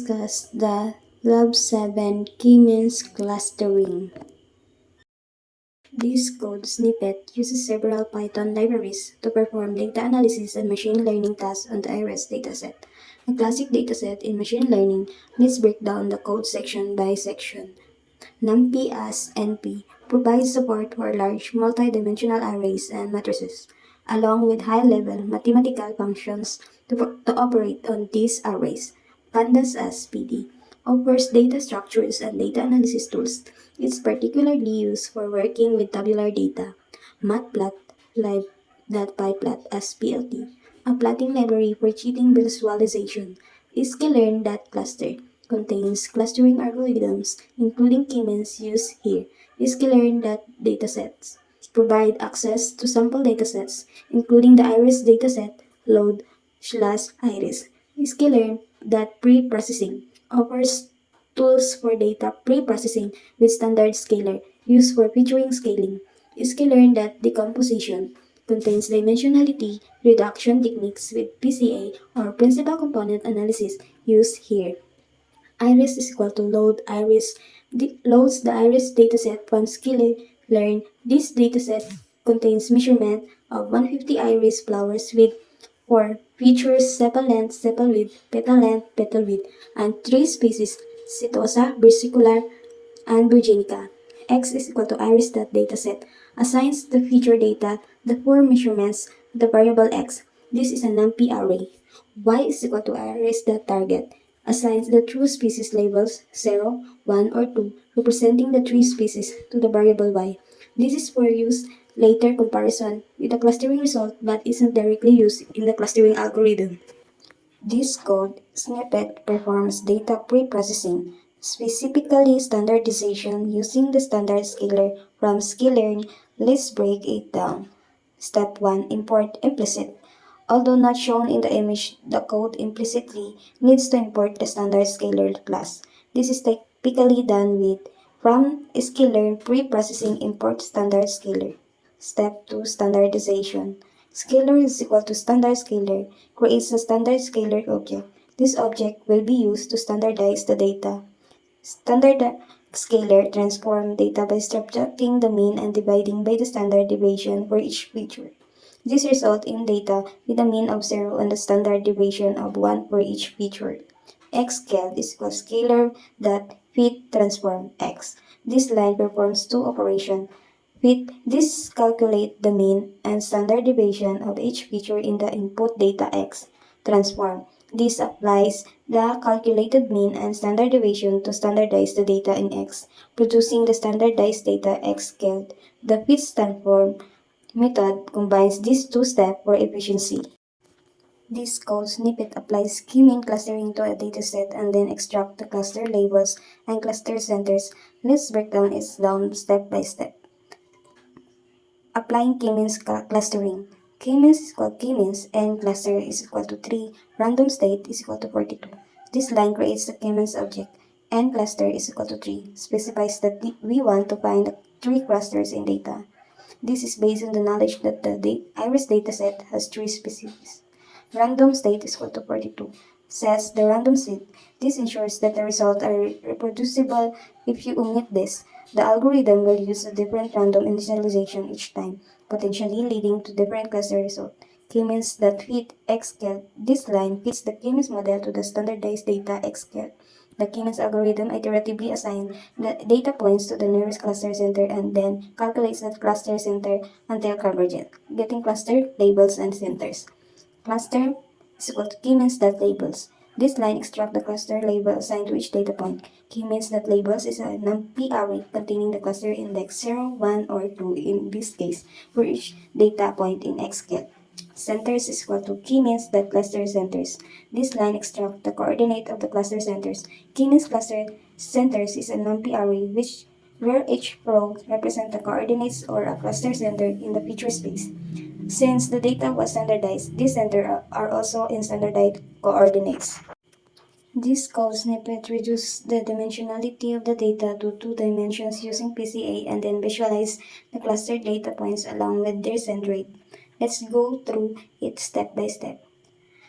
discuss the Lab 7 K-means clustering. This code snippet uses several Python libraries to perform data analysis and machine learning tasks on the IRIS dataset. A classic dataset in machine learning, let's break down the code section by section. NumPy as NP provides support for large multi-dimensional arrays and matrices, along with high-level mathematical functions to operate on these arrays. Pandas as PD offers data structures and data analysis tools. It's particularly used for working with tabular data. Matplotlib.pyplot as PLT, a plotting library for cheating visualization. Sklearn.cluster contains clustering algorithms, including k-means used here. Sklearn.datasets provide access to sample datasets, including the IRIS dataset, load/iris. Sklearn.preprocessing offers tools for data pre-processing with standard scaler used for featuring scaling. Sklearn.decomposition contains dimensionality reduction techniques with PCA or principal component analysis used here. Iris is equal to load iris loads the iris dataset from Sklearn. This dataset contains measurement of 150 iris flowers with 4 features: sepal length, sepal width, petal length, petal width, and 3 species: Setosa, versicolor, and virginica. X is equal to iris.dataset assigns the feature data the 4 measurements of the variable x. This is a NumPy array. Y is equal to iris.target assigns the true species labels 0, 1, or 2, representing the 3 species to the variable y. This is for use later comparison with the clustering result but isn't directly used in the clustering algorithm. This code snippet performs data pre-processing, specifically standardization using the standard scaler from Sklearn. Let's break it down. Step 1. Import implicit. Although not shown in the image, the code implicitly needs to import the standard scalar class. This is typically done with from Sklearn pre-processing import standard scalar. Step 2. Standardization. Scalar is equal to standard scalar creates a standard scalar object. This object will be used to standardize the data. Standard scalar transform data by subtracting the mean and dividing by the standard deviation for each feature. This results in data with a mean of 0 and a standard deviation of 1 for each feature. Xscaled is equal to scalar that fit transform x. This line performs two operations. Fit this calculate the mean and standard deviation of each feature in the input data x. Transform. This applies the calculated mean and standard deviation to standardize the data in x, producing the standardized data x scaled. The fit transform method combines these two steps for efficiency. This code snippet applies k-mean clustering to a dataset and then extract the cluster labels and cluster centers. Let's break down it down step by step. Applying k-means clustering. K-means is equal to k-means and cluster is equal to 3. Random state is equal to 42. This line creates the k-means object and cluster is equal to 3. Specifies that we want to find the 3 clusters in data. This is based on the knowledge that the IRIS dataset has 3 species. Random state is equal to 42. Sets the random seed. This ensures that the results are reproducible. If you omit this, the algorithm will use a different random initialization each time, potentially leading to different cluster results. K-means that fit Xscaled. This line fits the K-means model to the standardized data Xscaled. The K-means algorithm iteratively assigns the data points to the nearest cluster center and then calculates that cluster center until convergent, getting cluster labels and centers. Cluster is equal to k-means.labels. This line extracts the cluster label assigned to each data point. K-means.labels is a NumPy array containing the cluster index 0, 1, or 2 in this case for each data point in Xscale. Centers is equal to k-means.cluster centers. This line extracts the coordinate of the cluster centers. K-means cluster centers is a NumPy array where each row represents the coordinates or a cluster center in the feature space. Since the data was standardized, these centers are also in standardized coordinates. This code snippet reduces the dimensionality of the data to 2 dimensions using PCA and then visualize the clustered data points along with their centroid. Let's go through it step by step.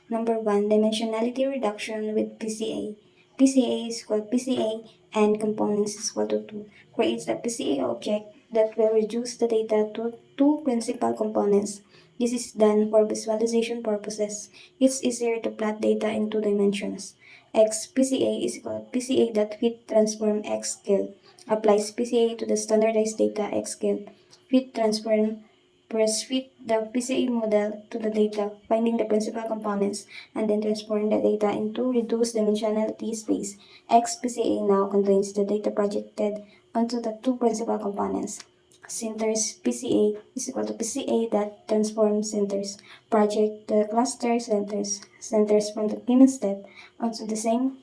Number 1. Dimensionality reduction with PCA. PCA is equal to PCA and components is equal to 2 creates a PCA object that will reduce the data to two principal components. This is done for visualization purposes. It's easier to plot data in two dimensions. XPCA is equal to PCA that fit transform X scale. Applies PCA to the standardized data X scale. Fit transform first fit the PCA model to the data, finding the principal components, and then transform the data into reduced dimensionality space. XPCA now contains the data projected onto the two principal components. Centers PCA is equal to PCA that transforms centers. Project the cluster centers from the given step onto the same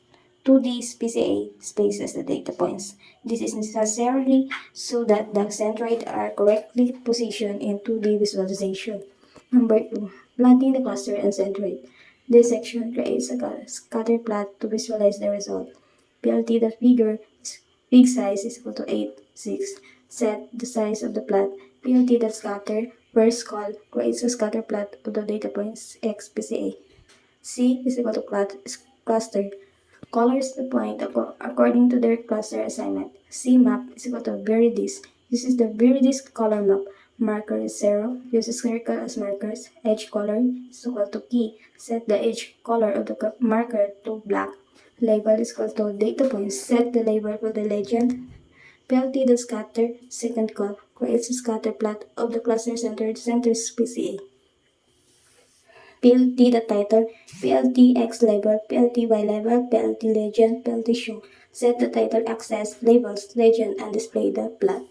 2D PCA space as the data points. This is necessarily so that the centroids are correctly positioned in 2D visualization. Number 2. Plotting the cluster and centroid. This section creates a scatter plot to visualize the result. PLT the fig size is equal to 8, 6. Set the size of the plot. PLT that scatter first call creates a scatter plot of the data points X PCA. C is equal to cluster. Colors the point according to their cluster assignment. C map is equal to Viridis. This is the Viridis color map. Marker is 0. Use a circle as markers. Edge color is equal to key. Set the edge color of the marker to black. Label is equal to data points. Set the label for the legend. PLT the scatter. Second call creates a scatter plot of the cluster centers PCA. PLT the title, PLT X label, PLT Y label, PLT legend, PLT show. Set the title, access, labels, legend, and display the plot.